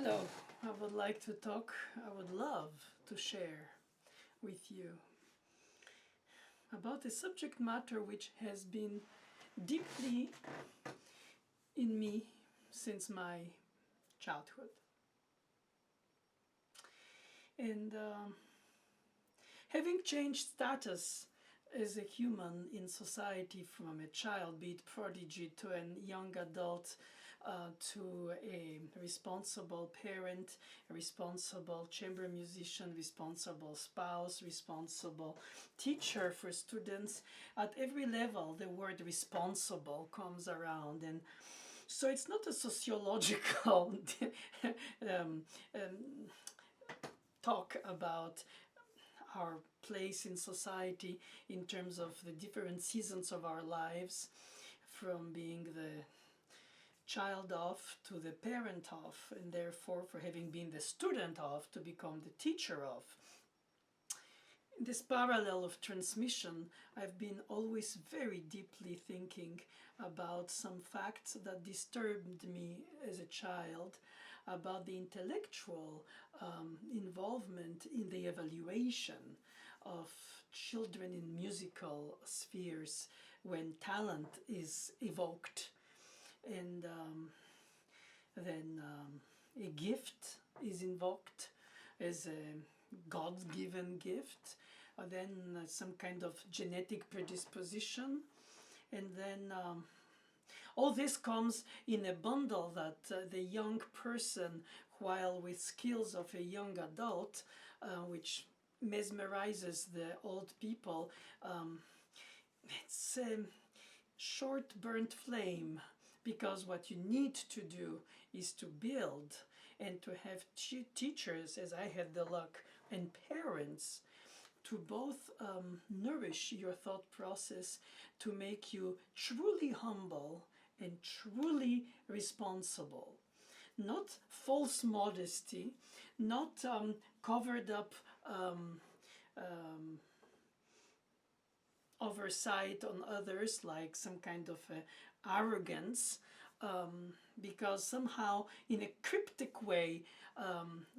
Hello, I would like to talk, I would love to share with you about a subject matter which has been deeply in me since my childhood. And having changed status as a human in society from a child, be it prodigy, to a young adult, to a responsible parent, a responsible chamber musician, responsible spouse, responsible teacher for students. At every level, the word responsible comes around. And so it's not a sociological um, um, talk about our place in society in terms of the different seasons of our lives, from being the child of to the parent of, and therefore for having been the student of to become the teacher of. In this parallel of transmission, I've been always very deeply thinking about some facts that disturbed me as a child, about the intellectual involvement in the evaluation of children in musical spheres when talent is evoked, and then a gift is invoked as a God-given gift, or then some kind of genetic predisposition, and then all this comes in a bundle that the young person, while with skills of a young adult, which mesmerizes the old people, it's a short burnt flame, because what you need to do is to build and to have teachers, as I had the luck, and parents to both nourish your thought process, to make you truly humble and truly responsible. Not false modesty, not covered up oversight on others, like some kind of arrogance, because somehow in a cryptic way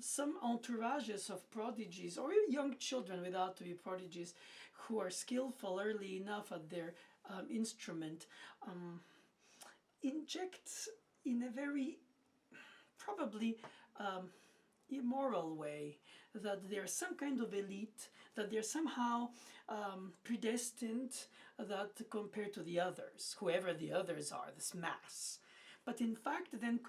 some entourages of prodigies, or young children without to be prodigies, who are skillful early enough at their instrument, inject in a very probably immoral way that they're some kind of elite, that they're somehow predestined, that compared to the others, whoever the others are, this mass. But in fact then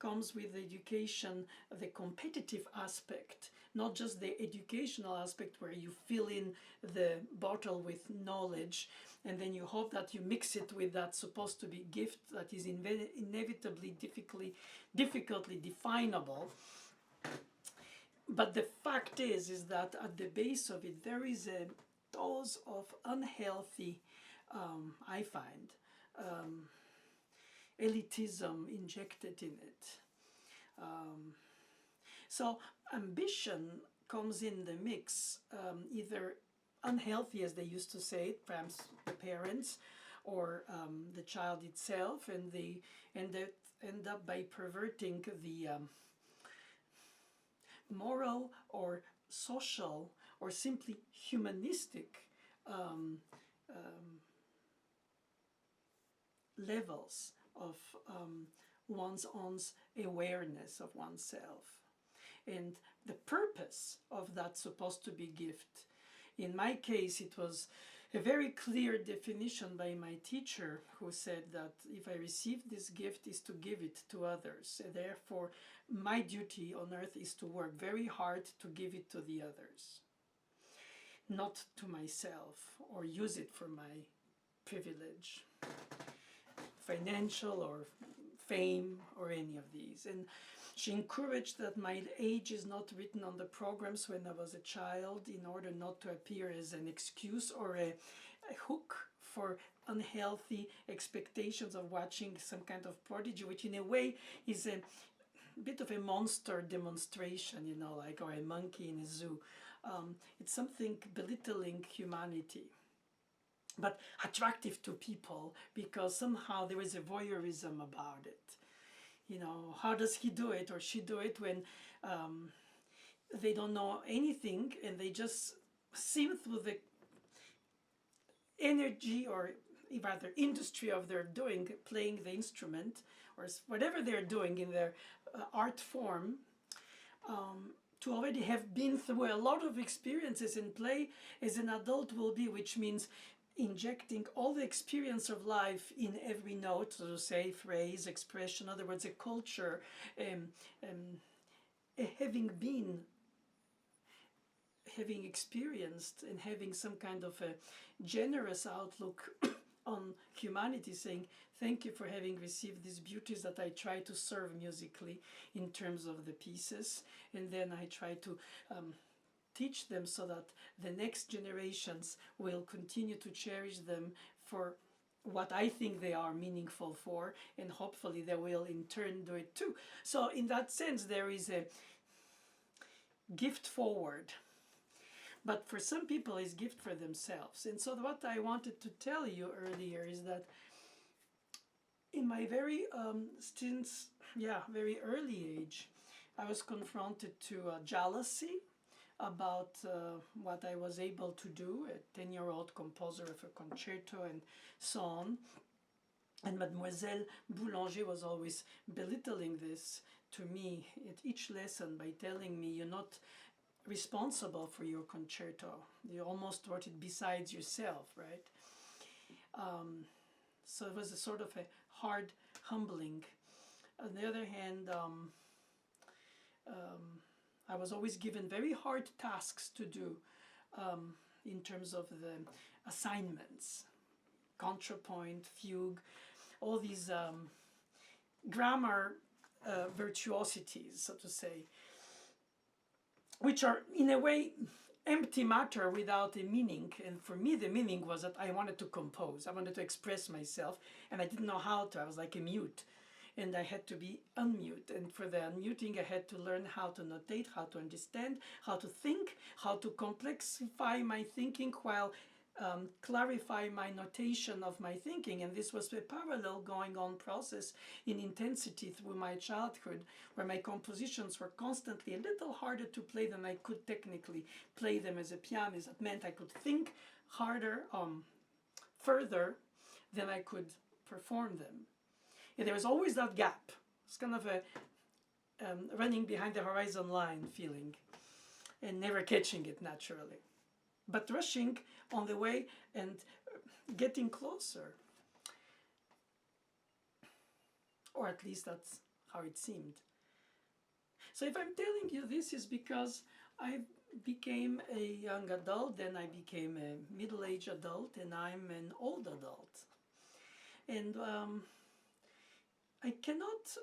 comes with education the competitive aspect, not just the educational aspect where you fill in the bottle with knowledge and then you hope that you mix it with that supposed to be gift that is inevitably difficultly definable. But the fact is that at the base of it there is a dose of unhealthy, I find, elitism injected in it. So ambition comes in the mix, either unhealthy, as they used to say it, perhaps the parents or the child itself, and they end up by perverting the moral or social or simply humanistic levels of one's own awareness of oneself. And the purpose of that supposed to be gift, in my case it was a very clear definition by my teacher, who said that if I receive this gift is to give it to others. And therefore my duty on earth is to work very hard to give it to the others, not to myself or use it for my privilege, financial or fame or any of these. And she encouraged that my age is not written on the programs when I was a child, in order not to appear as an excuse or a hook for unhealthy expectations of watching some kind of prodigy, which in a way is a bit of a monster demonstration, you know, like, or a monkey in a zoo. It's something belittling humanity, but attractive to people because somehow there is a voyeurism about it. You know, how does he do it or she do it when they don't know anything and they just seem through the energy or rather industry of their doing, playing the instrument or whatever they're doing in their art form, to already have been through a lot of experiences in play as an adult will be, which means injecting all the experience of life in every note, so to say, phrase, expression, in other words, a culture, having experienced and having some kind of a generous outlook on humanity, saying thank you for having received these beauties that I try to serve musically in terms of the pieces, and then I try to teach them so that the next generations will continue to cherish them for what I think they are meaningful for, and hopefully they will in turn do it too. So in that sense there is a gift forward, but for some people it's gift for themselves. And so what I wanted to tell you earlier is that in my very very early age, I was confronted to jealousy about what I was able to do, a 10-year-old composer of a concerto and so on. And Mademoiselle Boulanger was always belittling this to me at each lesson by telling me, you're not responsible for your concerto. You almost wrote it besides yourself, right? So it was a sort of a hard humbling. On the other hand, I was always given very hard tasks to do in terms of the assignments, contrapoint, fugue, all these grammar virtuosities, so to say, which are in a way empty matter without a meaning. And for me the meaning was that I wanted to compose, I wanted to express myself, and I didn't know how to. I was like a mute, and I had to be unmute. And for the unmuting I had to learn how to notate, how to understand, how to think, how to complexify my thinking while clarify my notation of my thinking. And this was a parallel going on process in intensity through my childhood, where my compositions were constantly a little harder to play than I could technically play them as a pianist. That meant I could think harder, further than I could perform them. And there was always that gap. It's kind of a running behind the horizon line feeling and never catching it naturally, but rushing on the way and getting closer. Or at least that's how it seemed. So if I'm telling you this, is because I became a young adult, then I became a middle-aged adult, and I'm an old adult. And I cannot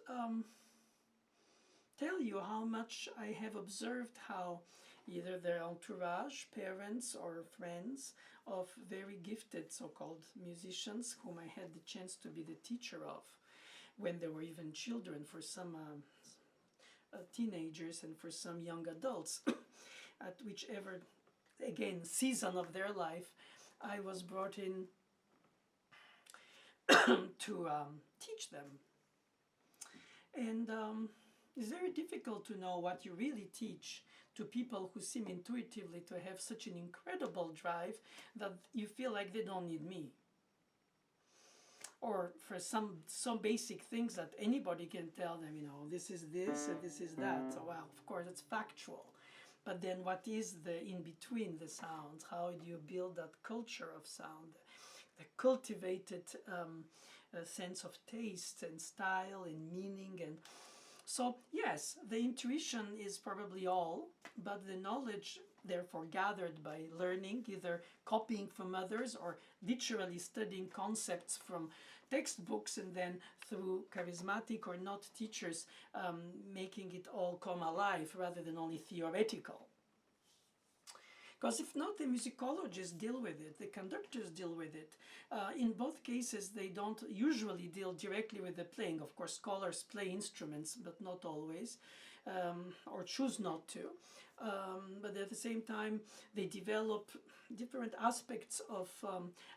tell you how much I have observed how either their entourage, parents or friends of very gifted so-called musicians, whom I had the chance to be the teacher of when they were even children, for some teenagers and for some young adults, at whichever, again, season of their life, I was brought in to teach them. And it's very difficult to know what you really teach to people who seem intuitively to have such an incredible drive that you feel like they don't need me. Or for some basic things that anybody can tell them, you know, this is this and this is that. So, well, of course, it's factual. But then what is the in-between the sounds? How do you build that culture of sound? The cultivated sense of taste and style and meaning. And so, yes, the intuition is probably all, but the knowledge, therefore, gathered by learning, either copying from others or literally studying concepts from textbooks, and then through charismatic or not teachers, making it all come alive rather than only theoretical. Because if not, the musicologists deal with it, the conductors deal with it. In both cases, they don't usually deal directly with the playing. Of course, scholars play instruments, but not always. or choose not to. But at the same time, they develop different aspects of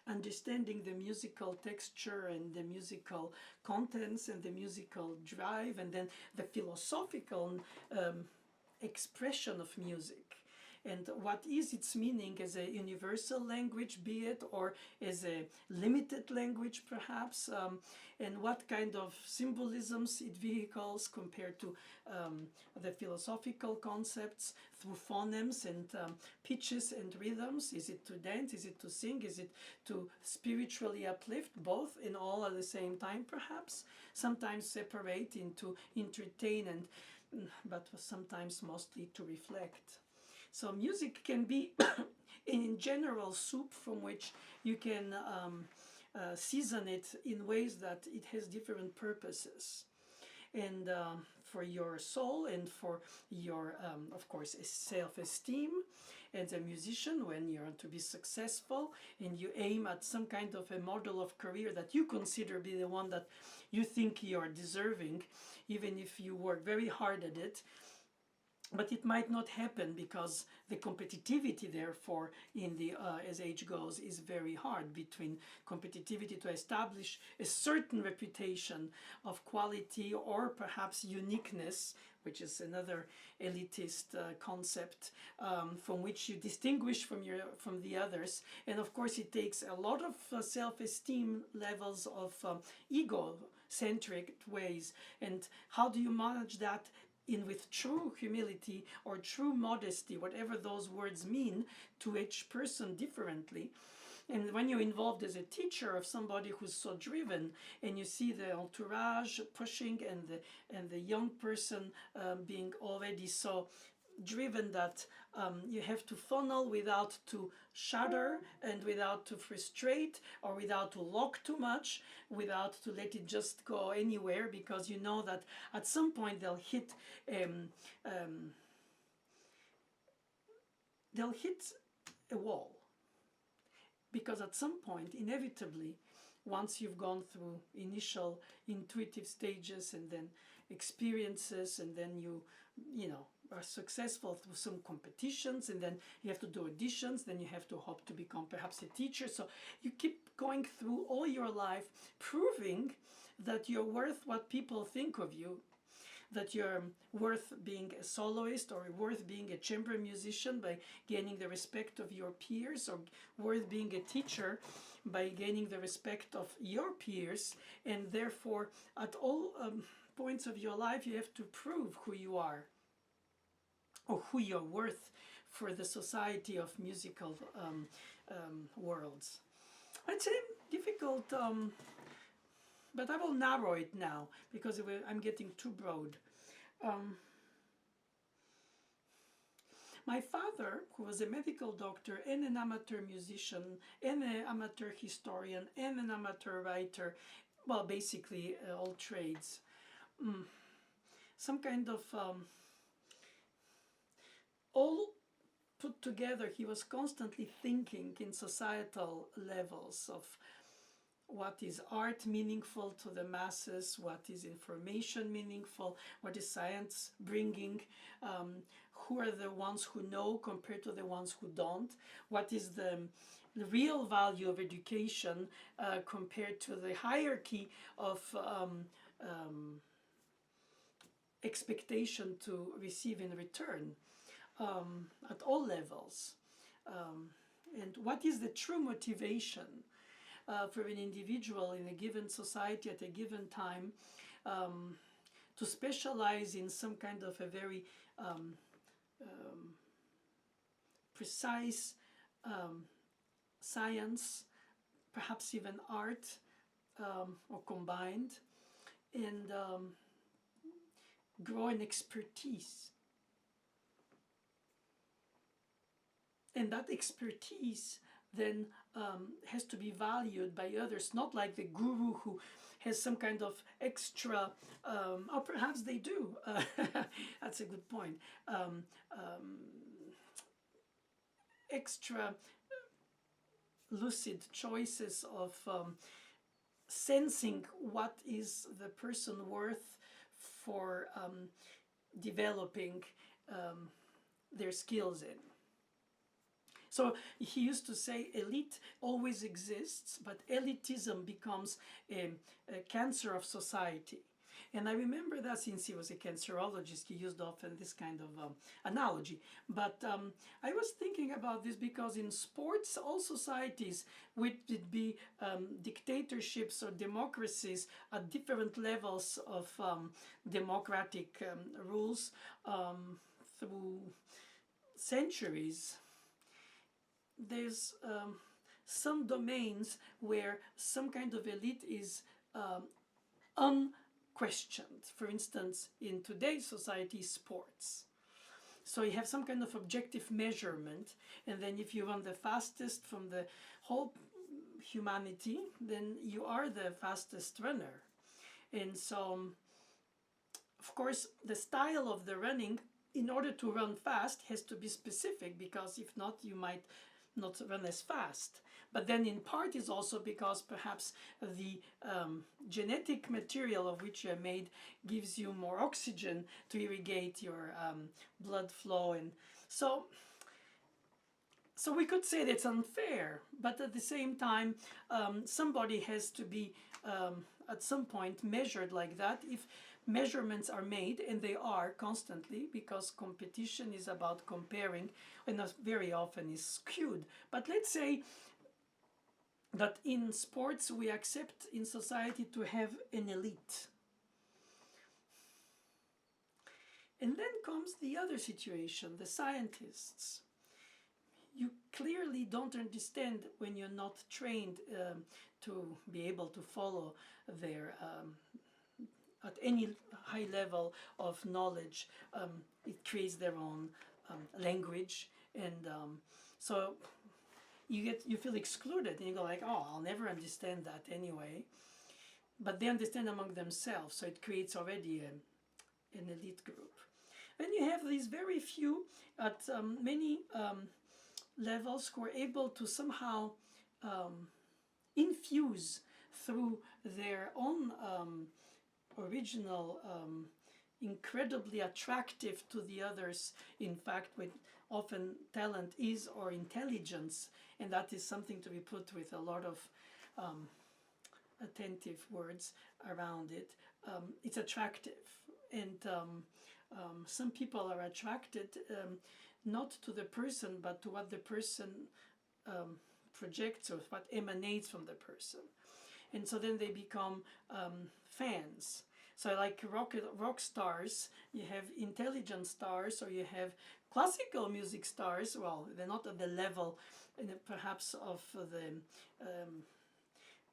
understanding the musical texture and the musical contents and the musical drive, and then the philosophical expression of music, and what is its meaning as a universal language, be it, or as a limited language perhaps, and what kind of symbolisms it vehicles compared to the philosophical concepts through phonemes and pitches and rhythms. Is it to dance? Is it to sing? Is it to spiritually uplift? Both in all at the same time perhaps, sometimes separate into entertain and but sometimes mostly to reflect. So music can be in general soup from which you can season it in ways that it has different purposes. And for your soul and for your, of course, self-esteem as a musician, when you want to be successful and you aim at some kind of a model of career that you consider be the one that you think you are deserving, even if you work very hard at it. But it might not happen because the competitivity, therefore, in the as age goes, is very hard, between competitivity to establish a certain reputation of quality or perhaps uniqueness, which is another elitist concept, from which you distinguish from the others. And of course, it takes a lot of self-esteem levels of ego-centric ways. And how do you manage that? With true humility or true modesty, whatever those words mean to each person differently. And when you're involved as a teacher of somebody who's so driven, and you see the entourage pushing and the young person being already so driven that you have to funnel without to shudder and without to frustrate or without to lock too much, without to let it just go anywhere, because you know that at some point they'll hit a wall, because at some point inevitably, once you've gone through initial intuitive stages and then experiences, and then you know are successful through some competitions, and then you have to do auditions, then you have to hope to become perhaps a teacher. So you keep going through all your life proving that you're worth what people think of you, that you're worth being a soloist or worth being a chamber musician by gaining the respect of your peers, or worth being a teacher by gaining the respect of your peers. And therefore, at all points of your life, you have to prove who you are, or who you're worth for the society of musical worlds. It's difficult, but I will narrow it now because I'm getting too broad. My father, who was a medical doctor and an amateur musician and an amateur historian and an amateur writer, well, basically all trades, some kind of all put together, he was constantly thinking in societal levels of what is art meaningful to the masses, what is information meaningful, what is science bringing, who are the ones who know compared to the ones who don't, what is the real value of education compared to the hierarchy of expectation to receive in return. At all levels, and what is the true motivation for an individual in a given society at a given time to specialize in some kind of a very precise science, perhaps even art, or combined, and grow an expertise. And that expertise then has to be valued by others, not like the guru who has some kind of extra, or perhaps they do, that's a good point, extra lucid choices of sensing what is the person worth for developing their skills in. So he used to say elite always exists, but elitism becomes a cancer of society. And I remember that since he was a cancerologist, he used often this kind of analogy. But I was thinking about this because in sports, all societies, would it be dictatorships or democracies at different levels of democratic rules through centuries, there's some domains where some kind of elite is unquestioned. For instance, in today's society, sports. So you have some kind of objective measurement, and then if you run the fastest from the whole humanity, then you are the fastest runner. And so, of course, the style of the running, in order to run fast, has to be specific, because if not, you might not run as fast. But then in part is also because perhaps the genetic material of which you are made gives you more oxygen to irrigate your blood flow. And so we could say that it's unfair, but at the same time, somebody has to be at some point measured like that. If measurements are made, and they are constantly, because competition is about comparing, and very often is skewed. But let's say that in sports we accept in society to have an elite. And then comes the other situation, the scientists. You clearly don't understand when you're not trained to be able to follow their at any high level of knowledge. It creates their own language, and so you feel excluded, and you go like, oh, I'll never understand that anyway. But they understand among themselves, so it creates already an elite group. And you have these very few at many levels who are able to somehow infuse through their own original, incredibly attractive to the others, in fact, with often talent is, or intelligence, and that is something to be put with a lot of attentive words around it. It's attractive, and some people are attracted not to the person, but to what the person projects, or what emanates from the person. And so then they become fans. So like rock stars, you have intelligent stars, or you have classical music stars. Well, they're not at the level perhaps of the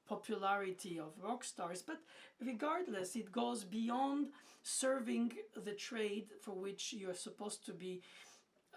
popularity of rock stars, but regardless, it goes beyond serving the trade for which you're supposed to be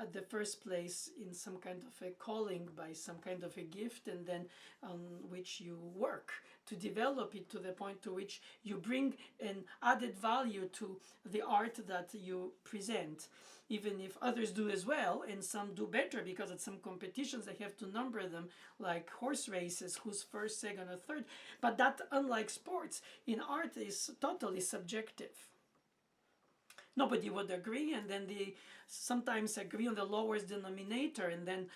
at the first place, in some kind of a calling, by some kind of a gift, and then on which you work to develop it to the point to which you bring an added value to the art that you present, even if others do as well, and some do better, because at some competitions they have to number them like horse races, who's first, second, or third. But that, unlike sports, in art is totally subjective. Nobody would agree, and then they sometimes agree on the lowest denominator, and then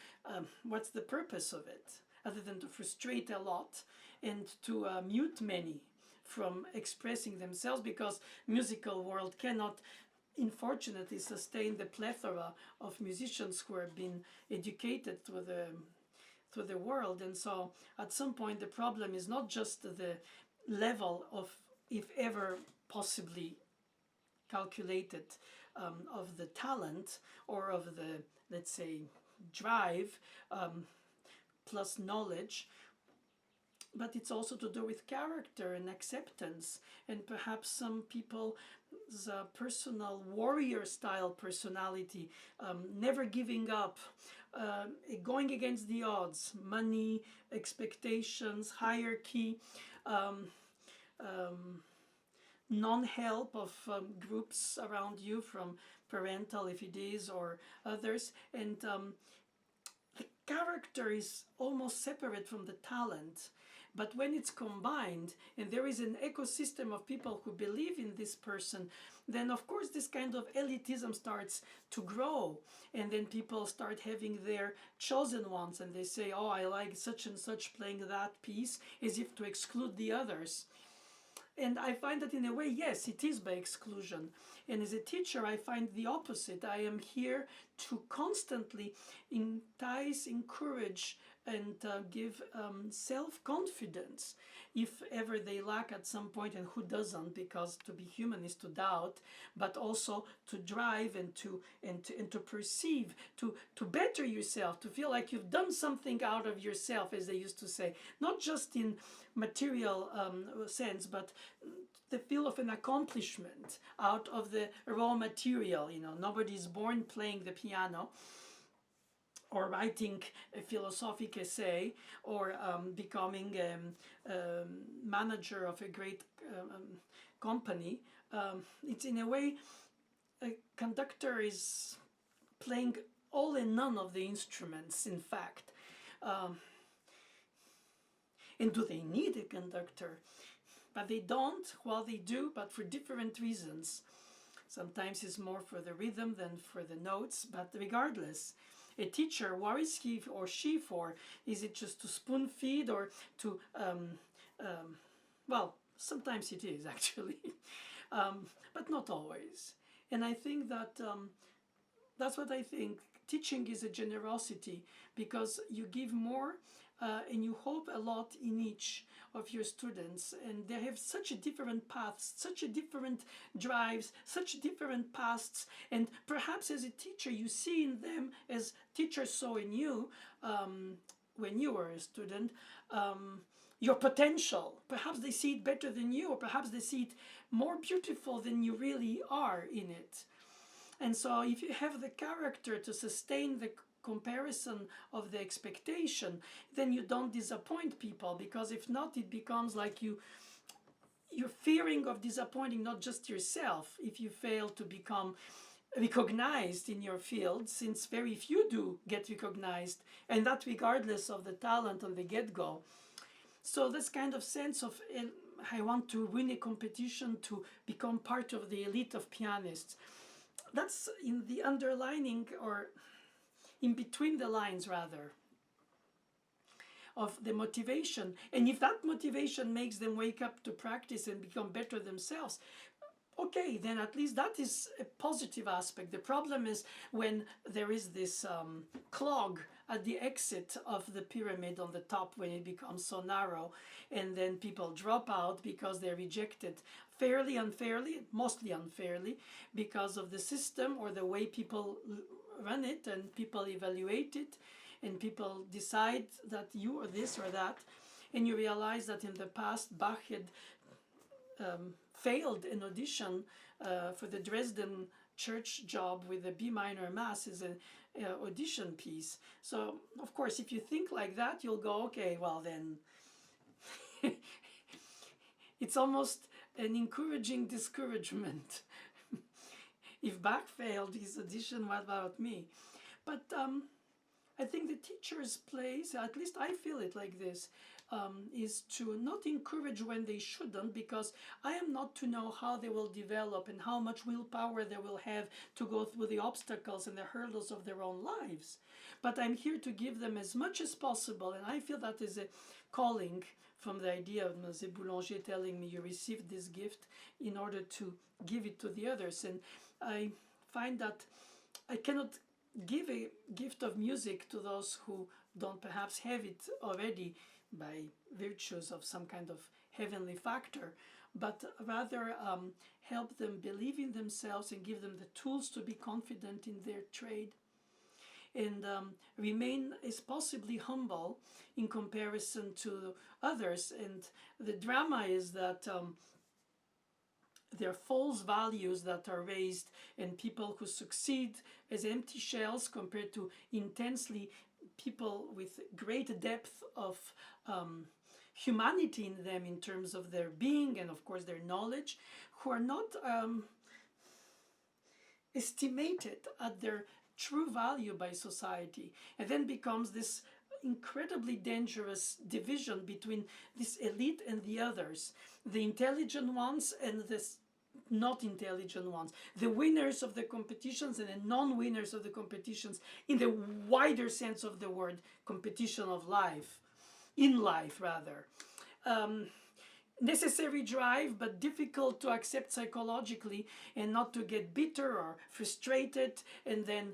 what's the purpose of it, other than to frustrate a lot and to mute many from expressing themselves, because musical world cannot, unfortunately, sustain the plethora of musicians who have been educated through the world. And so at some point the problem is not just the level of, if ever possibly calculated, of the talent, or of the, let's say, drive plus knowledge, but it's also to do with character and acceptance, and perhaps some people's personal warrior style personality, never giving up, going against the odds, money, expectations, hierarchy, non-help of groups around you, from parental, if it is, or others. And the character is almost separate from the talent, But when it's combined and there is an ecosystem of people who believe in this person, then of course this kind of elitism starts to grow, and then people start having their chosen ones, and they say, oh, I like such and such playing that piece, as if to exclude the others. And I find that in a way, yes, it is by exclusion. And as a teacher, I find the opposite. I am here to constantly entice, encourage, and give self-confidence if ever they lack at some point, and who doesn't, because to be human is to doubt, but also to drive and to perceive, to better yourself, to feel like you've done something out of yourself, as they used to say, not just in material sense, but the feel of an accomplishment out of the raw material. You know, nobody's born playing the piano or writing a philosophic essay, or becoming a manager of a great company. It's in a way, a conductor is playing all and none of the instruments, in fact. And do they need a conductor? But they don't. Well, they do, but for different reasons. Sometimes it's more for the rhythm than for the notes, but regardless, a teacher, what is he or she for? Is it just to spoon feed, or to, well, sometimes it is actually, but not always. And I think that that's what I think. Teaching is a generosity, because you give more and you hope a lot in each of your students, and they have such a different paths, such a different drives, such different pasts, and perhaps as a teacher you see in them, as teachers saw in you when you were a student, your potential. Perhaps they see it better than you, or perhaps they see it more beautiful than you really are in it. And so if you have the character to sustain the comparison of the expectation, then you don't disappoint people, because if not, it becomes like you're fearing of disappointing not just yourself if you fail to become recognized in your field, since very few do get recognized, and that regardless of the talent on the get-go. So this kind of sense of I want to win a competition to become part of the elite of pianists, that's in the underlining, or in between the lines rather, of the motivation. And if that motivation makes them wake up to practice and become better themselves, okay, then at least that is a positive aspect. The problem is when there is this clog at the exit of the pyramid on the top, when it becomes so narrow, and then people drop out because they're rejected fairly, unfairly, mostly unfairly, because of the system or the way people run it, and people evaluate it, and people decide that you are this or that, and you realize that in the past Bach had failed an audition for the Dresden church job with a B minor mass as an audition piece. So of course, if you think like that, you'll go, okay, well then it's almost an encouraging discouragement. If Bach failed his audition, what about me? But I think the teacher's place, at least I feel it like this, is to not encourage when they shouldn't, because I am not to know how they will develop and how much willpower they will have to go through the obstacles and the hurdles of their own lives. But I'm here to give them as much as possible, and I feel that is a calling from the idea of Mzee Boulanger telling me, you received this gift in order to give it to the others. And I find that I cannot give a gift of music to those who don't perhaps have it already by virtues of some kind of heavenly factor, but rather help them believe in themselves and give them the tools to be confident in their trade, and remain as possibly humble in comparison to others. And the drama is that there are false values that are raised, and people who succeed as empty shells compared to intensely people with great depth of humanity in them in terms of their being and of course their knowledge, who are not estimated at their true value by society, and then becomes this incredibly dangerous division between this elite and the others, the intelligent ones and the not intelligent ones, the winners of the competitions and the non-winners of the competitions, in the wider sense of the word, competition of life, in life rather. Um, Necessary drive, but difficult to accept psychologically, and not to get bitter or frustrated and then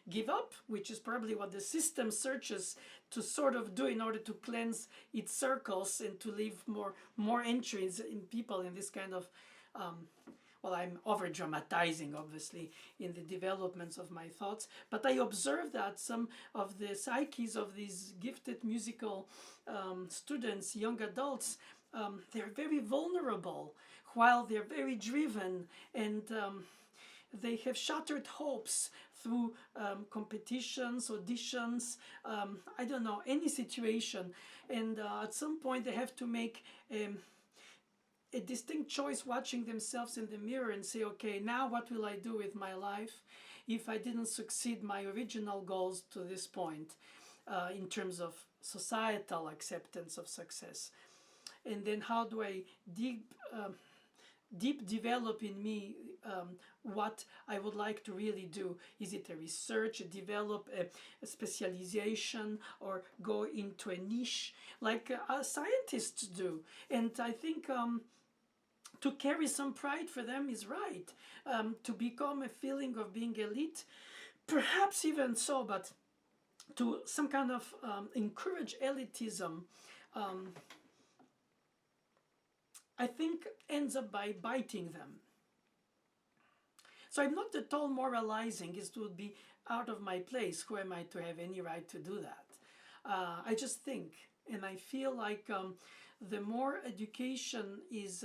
give up, which is probably what the system searches to sort of do in order to cleanse its circles and to leave more entries in people in this kind of well, I'm over dramatizing, obviously, in the developments of my thoughts, but I observe that some of the psyches of these gifted musical students, young adults, they're very vulnerable while they're very driven, and they have shattered hopes through competitions, auditions, I don't know, any situation. And at some point they have to make a distinct choice, watching themselves in the mirror and say, okay, now what will I do with my life if I didn't succeed my original goals to this point in terms of societal acceptance of success? And then how do I deep develop in me what I would like to really do? Is it a research, develop a specialization, or go into a niche like scientists do? And I think to carry some pride for them is right. To become a feeling of being elite, perhaps even so, but to some kind of encourage elitism, I think ends up by biting them. So I'm not at all moralizing. It would be out of my place. Who am I to have any right to do that? I just think, and I feel like the more education is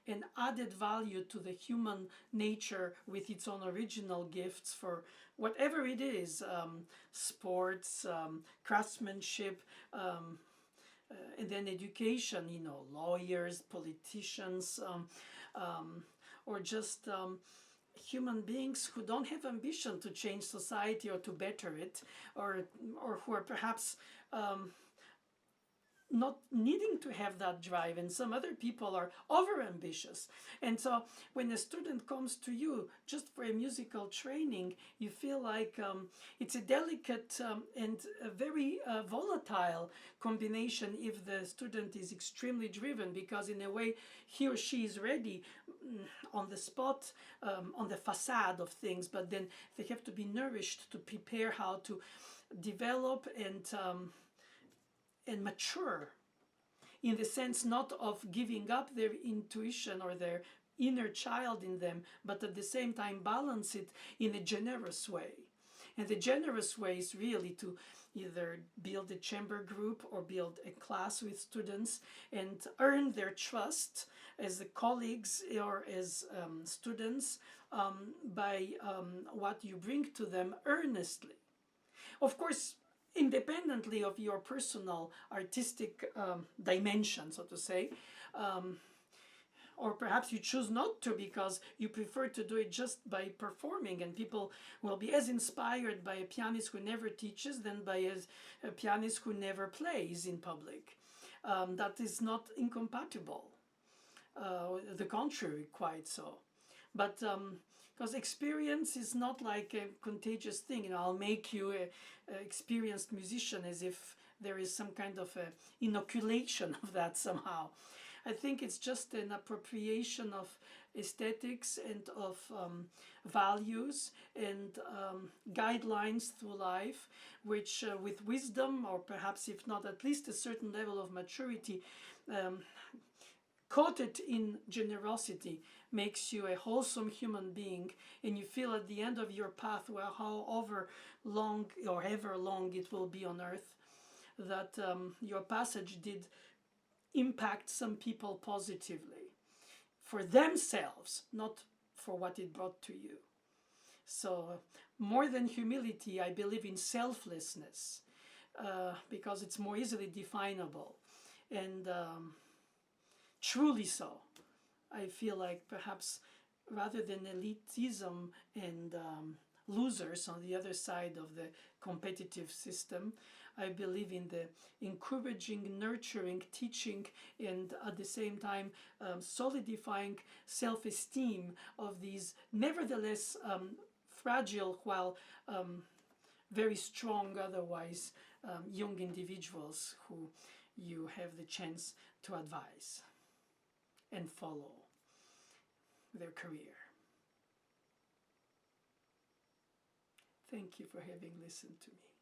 an added value to the human nature with its own original gifts for whatever it is, sports, craftsmanship, and then education, you know, lawyers, politicians, or just human beings who don't have ambition to change society or to better it, or who are perhaps not needing to have that drive, and some other people are over ambitious. And so when a student comes to you just for a musical training, you feel like it's a delicate and a very volatile combination if the student is extremely driven, because in a way he or she is ready on the spot, on the facade of things, but then they have to be nourished to prepare how to develop and mature, in the sense not of giving up their intuition or their inner child in them, but at the same time balance it in a generous way. And the generous way is really to either build a chamber group or build a class with students and earn their trust as colleagues or as students by what you bring to them earnestly. Of course, independently of your personal artistic dimension, so to say, or perhaps you choose not to because you prefer to do it just by performing, and people will be as inspired by a pianist who never teaches than by a pianist who never plays in public. That is not incompatible. The contrary, quite so. But because experience is not like a contagious thing. You know, I'll make you a experienced musician as if there is some kind of a inoculation of that somehow. I think it's just an appropriation of aesthetics and of values and guidelines through life, which with wisdom, or perhaps if not at least a certain level of maturity, coated in generosity, makes you a wholesome human being, and you feel at the end of your path, well, however long or ever long it will be on earth, that your passage did impact some people positively for themselves, not for what it brought to you. So more than humility, I believe in selflessness, because it's more easily definable, and truly so. I feel like perhaps rather than elitism and losers on the other side of the competitive system. I believe in the encouraging, nurturing, teaching, and at the same time solidifying self-esteem of these nevertheless fragile while very strong otherwise young individuals who you have the chance to advise and follow their career. Thank you for having listened to me.